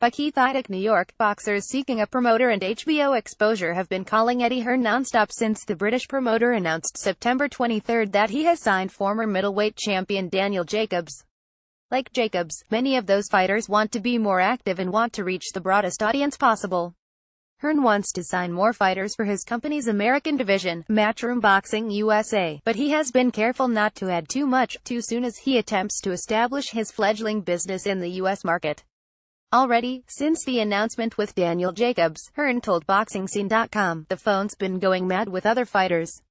By Keith Idec New York. Boxers seeking a promoter and HBO exposure have been calling Eddie Hearn non-stop since the British promoter announced September 23 that he has signed former middleweight champion Daniel Jacobs. Like Jacobs, many of those fighters want to be more active and want to reach the broadest audience possible. Hearn wants to sign more fighters for his company's American division, Matchroom Boxing USA, but he has been careful not to add too much too soon as he attempts to establish his fledgling business in the U.S. market. Already, since the announcement with Daniel Jacobs, Hearn told BoxingScene.com, "The phone's been going mad with other fighters.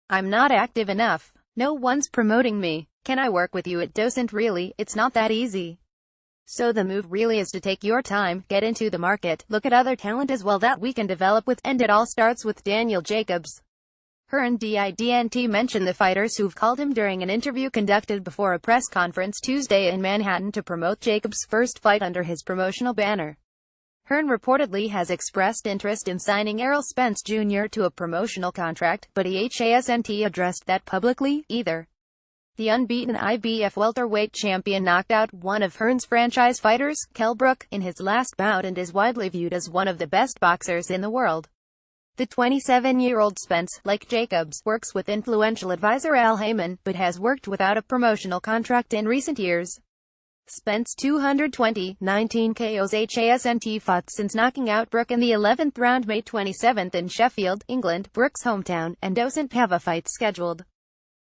I'm not active enough. No one's promoting me. Can I work with you? It doesn't really, it's not that easy. So the move really is to take your time, get into the market, look at other talent as well that we can develop with, and it all starts with Daniel Jacobs." Hearn didn't mention the fighters who've called him during an interview conducted before a press conference Tuesday in Manhattan to promote Jacobs' first fight under his promotional banner. Hearn reportedly has expressed interest in signing Errol Spence Jr. to a promotional contract, but he hasn't addressed that publicly, either. The unbeaten IBF welterweight champion knocked out one of Hearn's franchise fighters, Kell Brook, in his last bout and is widely viewed as one of the best boxers in the world. The 27-year-old Spence, like Jacobs, works with influential advisor Al Heyman, but has worked without a promotional contract in recent years. Spence 19 KOs hasn't fought since knocking out Brook in the 11th round May 27 in Sheffield, England, Brook's hometown, and doesn't have a fight scheduled.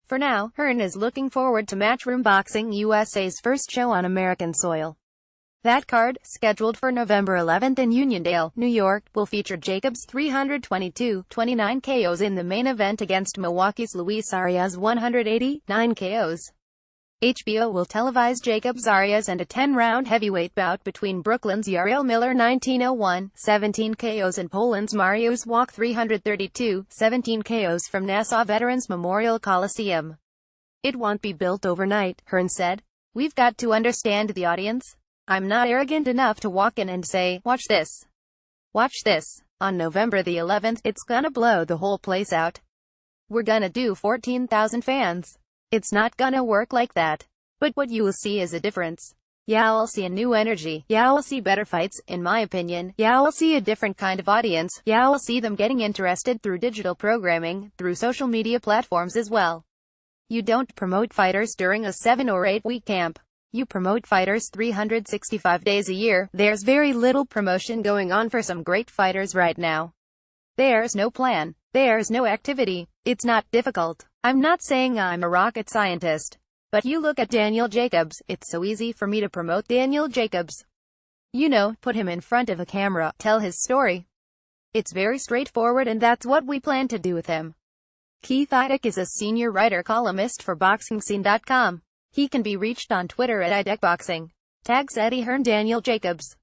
For now, Hearn is looking forward to Matchroom Boxing USA's first show on American soil. That card, scheduled for November 11 in Uniondale, New York, will feature Jacobs' 329 KOs in the main event against Milwaukee's Luis Arias' 189 KOs. HBO will televise Jacobs Arias and a 10-round heavyweight bout between Brooklyn's Yariel Miller 17 KOs and Poland's Mariusz Wach 17 KOs from Nassau Veterans Memorial Coliseum. "It won't be built overnight," Hearn said. "We've got to understand the audience. I'm not arrogant enough to walk in and say, watch this. Watch this. On November the 11th, it's gonna blow the whole place out. We're gonna do 14,000 fans. It's not gonna work like that. But what you will see is a difference. Yeah, I'll see a new energy. Yeah, I'll see better fights, in my opinion. Yeah, I'll see a different kind of audience. Yeah, I'll see them getting interested through digital programming, through social media platforms as well. You don't promote fighters during a 7 or 8 week camp. You promote fighters 365 days a year. There's very little promotion going on for some great fighters right now. There's no plan. There's no activity. It's not difficult. I'm not saying I'm a rocket scientist. But you look at Daniel Jacobs, it's so easy for me to promote Daniel Jacobs. You know, put him in front of a camera, tell his story. It's very straightforward and that's what we plan to do with him." Keith Idec is a senior writer-columnist for BoxingScene.com. He can be reached on Twitter at IdecBoxing. Tags Eddie Hearn Daniel Jacobs.